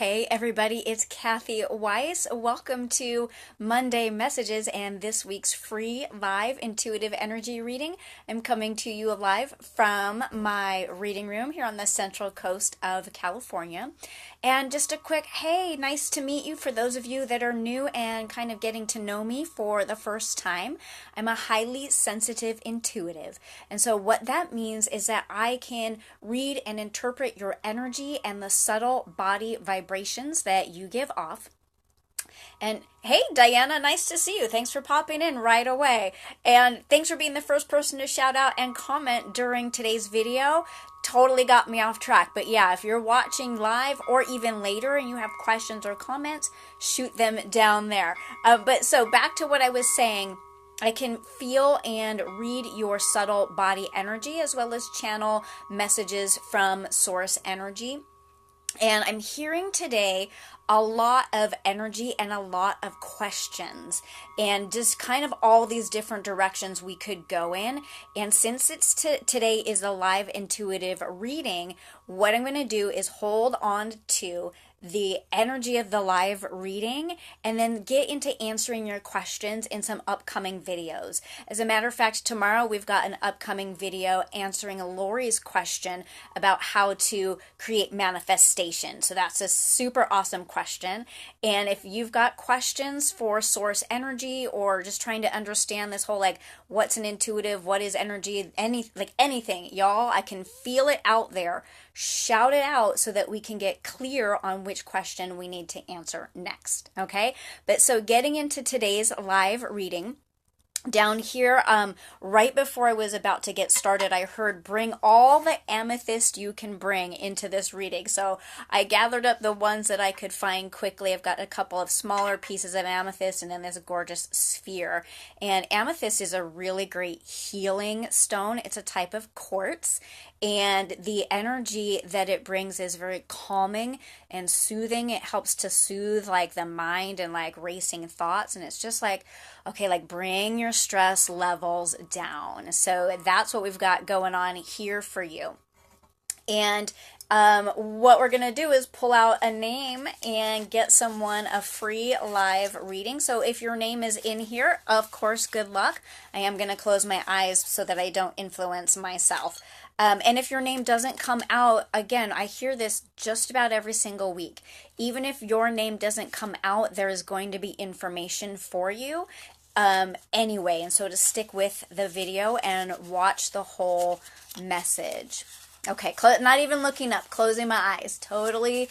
Hey everybody, it's Kathy Weiss. Welcome to Monday Messages and this week's free live intuitive energy reading. I'm coming to you live from my reading room here on the central coast of California. And just a quick, hey, nice to meet you for those of you that are new and kind of getting to know me for the first time. I'm a highly sensitive intuitive. And so what that means is that I can read and interpret your energy and the subtle body vibrations that you give off. And hey, Diana, nice to see you. Thanks for popping in right away. And thanks for being the first person to shout out and comment during today's video. Totally got me off track. But yeah, if you're watching live or even later and you have questions or comments, shoot them down there. But so back to what I was saying. I can feel and read your subtle body energy as well as channel messages from source energy. And I'm hearing today a lot of energy and a lot of questions and just kind of all these different directions we could go in. And since today is a live intuitive reading, what I'm going to do is hold on to the energy of the live reading and then get into answering your questions in some upcoming videos. As a matter of fact, tomorrow we've got an upcoming video answering Lori's question about how to create manifestation. So that's a super awesome question. And if you've got questions for source energy or just trying to understand this whole like what's an intuitive, what is energy, anything, y'all, I can feel it out there. Shout it out so that we can get clear on which question we need to answer next. Okay, but so getting into today's live reading. Down here, right before I was about to get started, I heard bring all the amethyst you can bring into this reading. So I gathered up the ones that I could find quickly. I've got a couple of smaller pieces of amethyst and then there's a gorgeous sphere. And amethyst is a really great healing stone. It's a type of quartz. And the energy that it brings is very calming and soothing. It helps to soothe like the mind and like racing thoughts. And it's just like, okay, like bring your stress levels down. So that's what we've got going on here for you. And what we're going to do is pull out a name and get someone a free live reading. So if your name is in here, of course, good luck. I am going to close my eyes so that I don't influence myself. And if your name doesn't come out, again, I hear this just about every single week. Even if your name doesn't come out, there is going to be information for you anyway. And so to stick with the video and watch the whole message. Okay, not even looking up, closing my eyes. Totally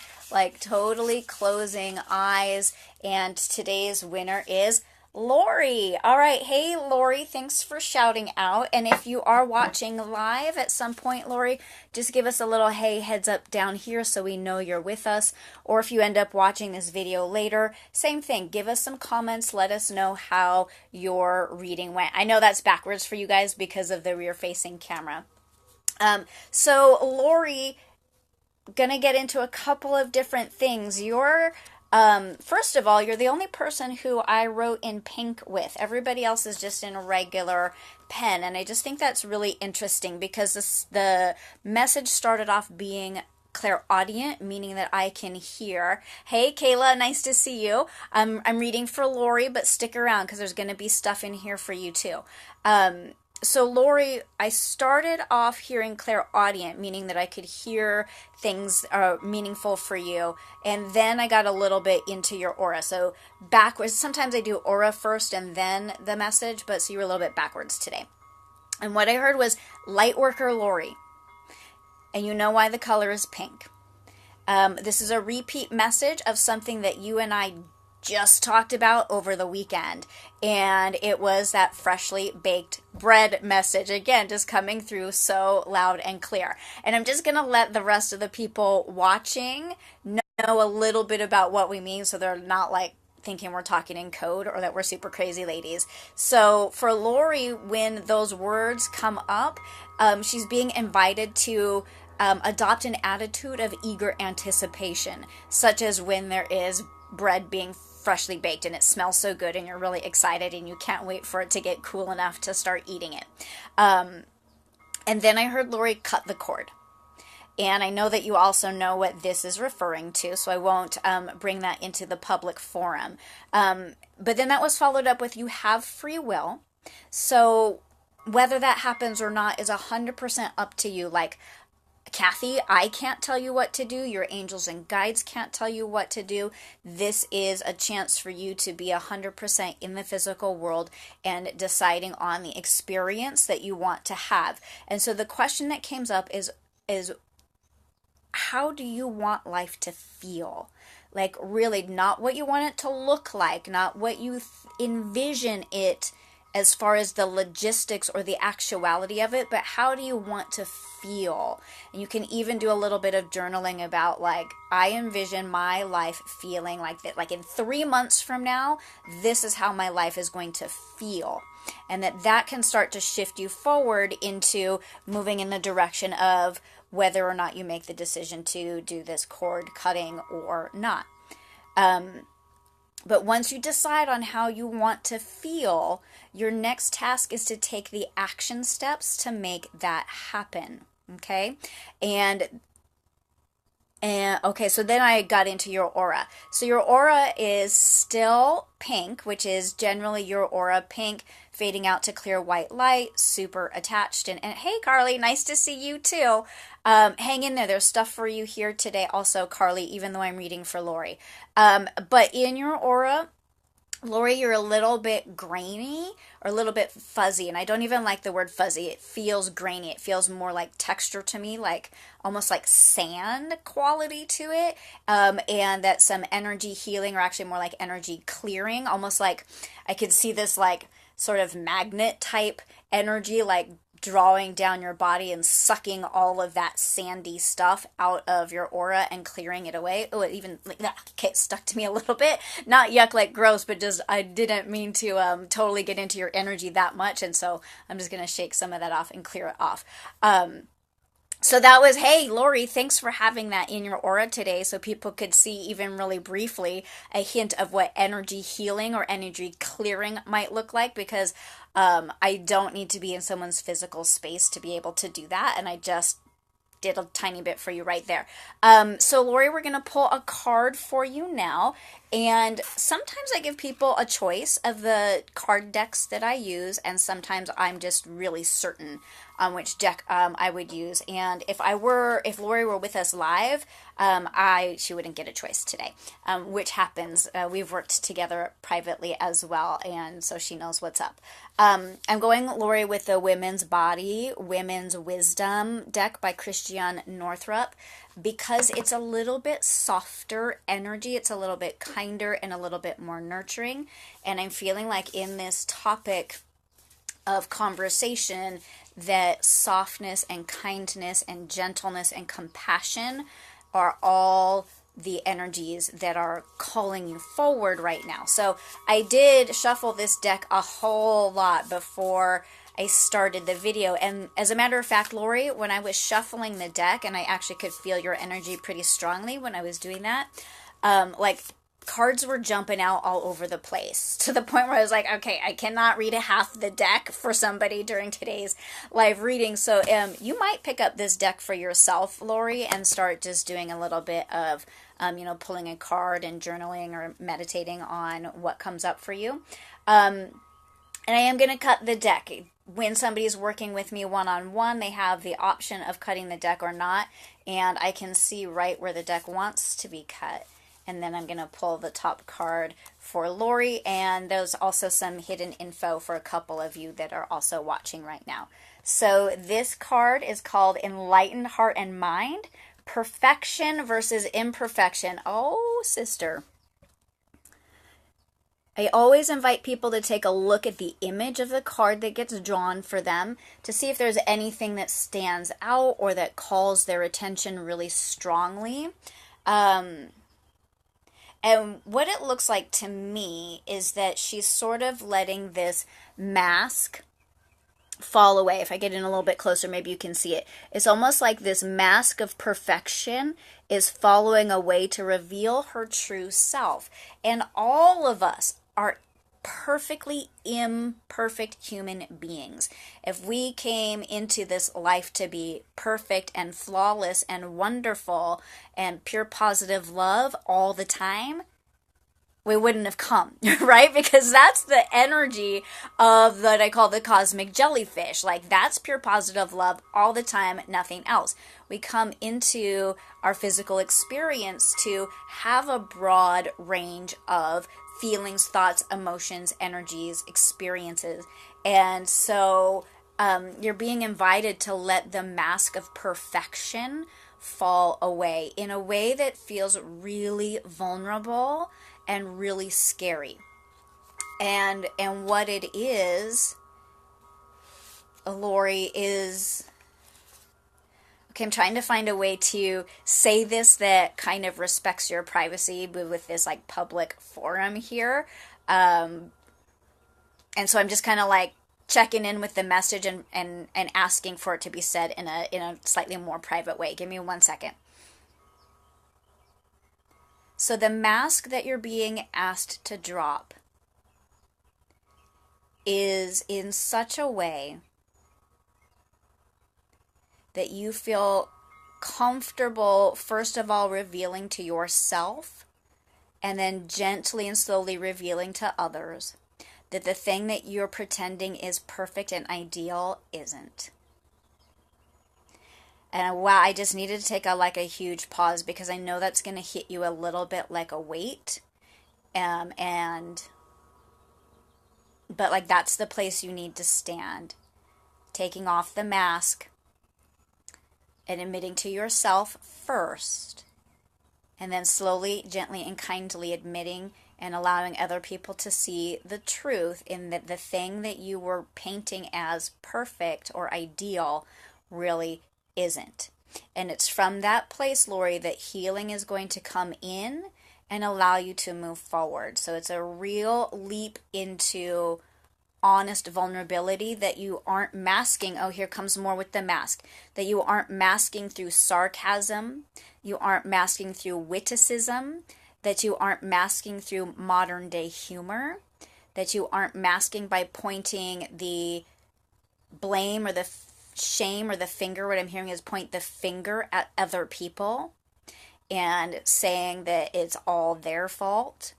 closing eyes. And today's winner is Lori. All right. Hey, Lori, thanks for shouting out. And if you are watching live at some point, Lori, just give us a little hey heads up down here so we know you're with us. Or if you end up watching this video later, same thing. Give us some comments. Let us know how your reading went. I know that's backwards for you guys because of the rear-facing camera. So Lori, gonna get into a couple of different things. First of all, you're the only person who I wrote in pink with. Everybody else is just in a regular pen. And I just think that's really interesting because the message started off being clairaudient, meaning that I can hear. Hey, Kayla, nice to see you. I'm reading for Lori, but stick around because there's going to be stuff in here for you too. So Lori, I started off hearing clairaudient, meaning that I could hear things meaningful for you. And then I got a little bit into your aura. So backwards, sometimes I do aura first and then the message, but so you were a little bit backwards today. And what I heard was Lightworker Lori. And you know why the color is pink. This is a repeat message of something that you and I just talked about over the weekend, and it was that freshly baked bread message, again just coming through so loud and clear. And I'm just gonna let the rest of the people watching know a little bit about what we mean so they're not like thinking we're talking in code or that we're super crazy ladies. So for Lori, when those words come up, she's being invited to adopt an attitude of eager anticipation, such as when there is bread being freshly baked and it smells so good and you're really excited and you can't wait for it to get cool enough to start eating it. And then I heard Lori cut the cord. And I know that you also know what this is referring to, so I won't bring that into the public forum. But then that was followed up with you have free will. So whether that happens or not is 100% up to you. Like, Kathy, I can't tell you what to do. Your angels and guides can't tell you what to do. This is a chance for you to be 100% in the physical world and deciding on the experience that you want to have. And so the question that comes up is how do you want life to feel? Like, really, not what you want it to look like, not what you envision it as far as the logistics or the actuality of it, but how do you want to feel? And you can even do a little bit of journaling about, like, I envision my life feeling like that, like in 3 months from now, this is how my life is going to feel. And that can start to shift you forward into moving in the direction of whether or not you make the decision to do this cord cutting or not. But once you decide on how you want to feel, your next task is to take the action steps to make that happen. Okay? And okay, so then I got into your aura. So your aura is still pink, which is generally your aura pink, fading out to clear white light, super attached. And hey, Carly, nice to see you too. Hang in there. There's stuff for you here today also, Carly, even though I'm reading for Lori. But in your aura, Lori, you're a little bit grainy or a little bit fuzzy, and I don't even like the word fuzzy. It feels grainy. It feels more like texture to me, like almost like sand quality to it, and that some energy healing, or actually more like energy clearing, almost like I could see this like sort of magnet type energy, like drawing down your body and sucking all of that sandy stuff out of your aura and clearing it away. Oh, it even like okay, it stuck to me a little bit. Not yuck, like gross, but just I didn't mean to totally get into your energy that much, and so I'm just gonna shake some of that off and clear it off. So that was, hey, Lori, thanks for having that in your aura today so people could see even really briefly a hint of what energy healing or energy clearing might look like, because I don't need to be in someone's physical space to be able to do that, and I just did a tiny bit for you right there. So Lori, we're going to pull a card for you now, and sometimes I give people a choice of the card decks that I use, and sometimes I'm just really certain on which deck I would use. And if Lori were with us live, she wouldn't get a choice today, which happens. We've worked together privately as well, and so she knows what's up. I'm going, Lori, with the Women's Body, Women's Wisdom deck by Christiane Northrup, because it's a little bit softer energy. It's a little bit kinder and a little bit more nurturing. And I'm feeling like in this topic of conversation that softness and kindness and gentleness and compassion are all the energies that are calling you forward right now. So I did shuffle this deck a whole lot before I started the video. And as a matter of fact, Lori, when I was shuffling the deck, and I actually could feel your energy pretty strongly when I was doing that, like cards were jumping out all over the place to the point where I was like, okay, I cannot read a half the deck for somebody during today's live reading. So you might pick up this deck for yourself, Lori, and start just doing a little bit of, pulling a card and journaling or meditating on what comes up for you. And I am going to cut the deck. When somebody's working with me one-on-one, they have the option of cutting the deck or not, and I can see right where the deck wants to be cut. And then I'm going to pull the top card for Lori, and there's also some hidden info for a couple of you that are also watching right now. So this card is called Enlightened Heart and Mind, Perfection versus Imperfection. Oh, sister. I always invite people to take a look at the image of the card that gets drawn for them to see if there's anything that stands out or that calls their attention really strongly. And what it looks like to me is that she's sort of letting this mask fall away. If I get in a little bit closer, maybe you can see it. It's almost like this mask of perfection is falling away to reveal her true self. And all of us are perfectly imperfect human beings. If we came into this life to be perfect and flawless and wonderful and pure positive love all the time, we wouldn't have come, right? Because that's the energy of what I call the cosmic jellyfish. Like, that's pure positive love all the time, nothing else. We come into our physical experience to have a broad range of feelings, thoughts, emotions, energies, experiences. And so you're being invited to let the mask of perfection fall away in a way that feels really vulnerable and really scary. And what it is, Lori, is, okay, I'm trying to find a way to say this that kind of respects your privacy with this like public forum here. And so I'm just kind of like checking in with the message and asking for it to be said in a slightly more private way. Give me 1 second. So the mask that you're being asked to drop is in such a way that you feel comfortable, first of all, revealing to yourself, and then gently and slowly revealing to others that the thing that you're pretending is perfect and ideal isn't. And wow, I just needed to take a huge pause because I know that's going to hit you a little bit like a weight. But like that's the place you need to stand. Taking off the mask and admitting to yourself first. And then slowly, gently, and kindly admitting and allowing other people to see the truth in that the thing that you were painting as perfect or ideal really isn't. And it's from that place, Lori, that healing is going to come in and allow you to move forward. So it's a real leap into honest vulnerability that you aren't masking. Oh, here comes more with the mask. That you aren't masking through sarcasm. You aren't masking through witticism. That you aren't masking through modern day humor. That you aren't masking by pointing the blame or the shame or the finger. What I'm hearing is point the finger at other people and saying that it's all their fault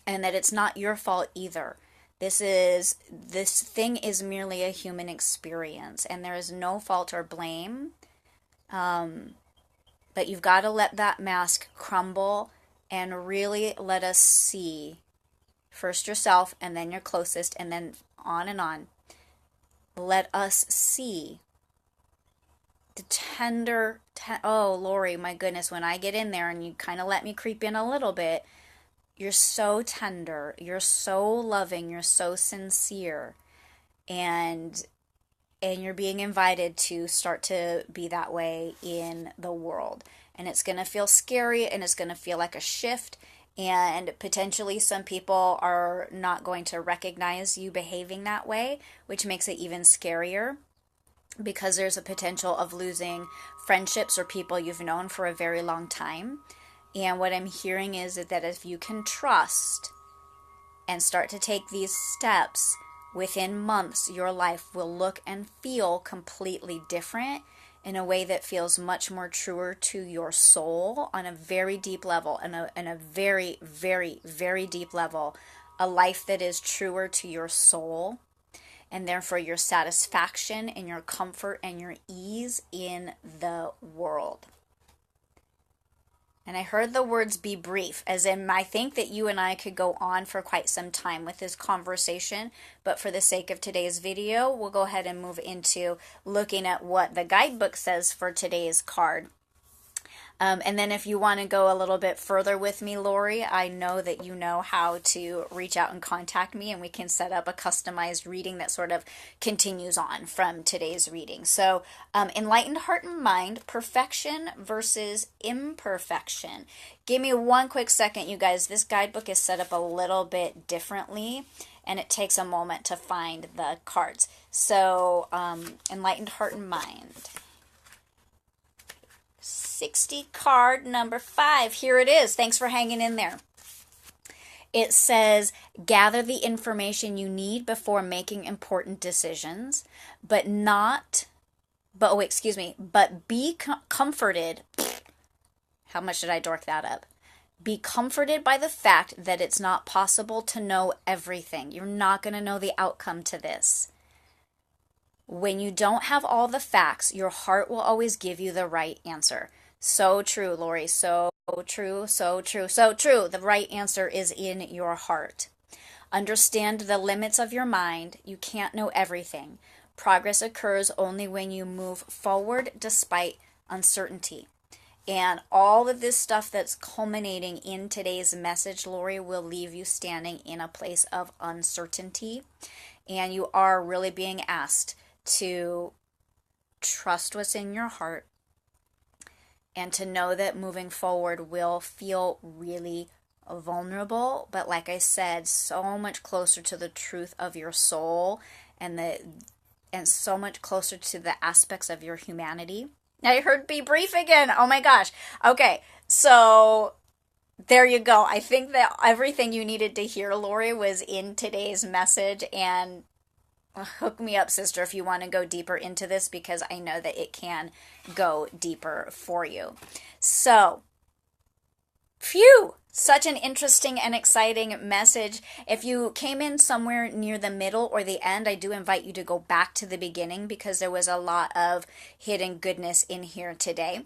and that it's not your fault either. This thing is merely a human experience, and there is no fault or blame. But you've got to let that mask crumble and really let us see first yourself and then your closest and then on and on. Let us see the tender, oh, Lori, my goodness, when I get in there and you kind of let me creep in a little bit, you're so tender, you're so loving, you're so sincere, and you're being invited to start to be that way in the world. And it's going to feel scary, and it's going to feel like a shift, and potentially some people are not going to recognize you behaving that way, which makes it even scarier because there's a potential of losing friendships or people you've known for a very long time. And what I'm hearing is that if you can trust and start to take these steps, within months, your life will look and feel completely different in a way that feels much more truer to your soul on a very deep level, and a very, very, very deep level, a life that is truer to your soul, and therefore your satisfaction and your comfort and your ease in the world. And I heard the words "be brief," as in I think that you and I could go on for quite some time with this conversation, but for the sake of today's video, we'll go ahead and move into looking at what the guidebook says for today's card. And then if you want to go a little bit further with me, Lori, I know that you know how to reach out and contact me, and we can set up a customized reading that sort of continues on from today's reading. So, enlightened heart and mind, perfection versus imperfection. Give me one quick second, you guys. This guidebook is set up a little bit differently, and it takes a moment to find the cards. So, enlightened heart and mind. 60 card number 5. Here it is. Thanks for hanging in there. It says, gather the information you need before making important decisions, but be comforted. How much did I dork that up? Be comforted by the fact that it's not possible to know everything. You're not going to know the outcome to this. When you don't have all the facts, your heart will always give you the right answer. So true, Lori. So true, so true, so true. The right answer is in your heart. Understand the limits of your mind. You can't know everything. Progress occurs only when you move forward despite uncertainty. And all of this stuff that's culminating in today's message, Lori, will leave you standing in a place of uncertainty. And you are really being asked to trust what's in your heart and to know that moving forward will feel really vulnerable, but like I said, so much closer to the truth of your soul and so much closer to the aspects of your humanity. I heard be brief again. Oh my gosh. Okay, so there you go. I think that everything you needed to hear, Lori, was in today's message. And hook me up, sister, if you want to go deeper into this, because I know that it can go deeper for you. So, phew! Such an interesting and exciting message. If you came in somewhere near the middle or the end, I do invite you to go back to the beginning because there was a lot of hidden goodness in here today.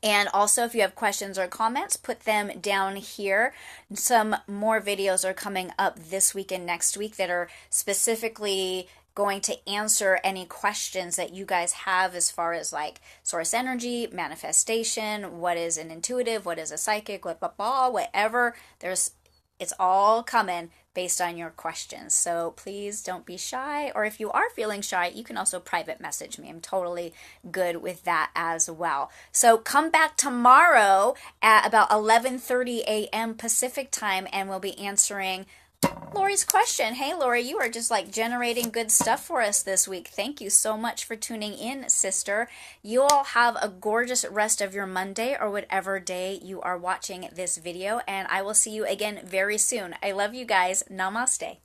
And also, if you have questions or comments, put them down here. Some more videos are coming up this week and next week that are specifically going to answer any questions that you guys have as far as like source energy, manifestation, what is an intuitive, what is a psychic, blah, blah, blah, whatever. It's all coming based on your questions. So please don't be shy. Or if you are feeling shy, you can also private message me. I'm totally good with that as well. So come back tomorrow at about 11:30 a.m. Pacific time and we'll be answering Lori's question. Hey, Lori, you are just like generating good stuff for us this week. Thank you so much for tuning in, sister. You all have a gorgeous rest of your Monday or whatever day you are watching this video, and I will see you again very soon. I love you guys. Namaste.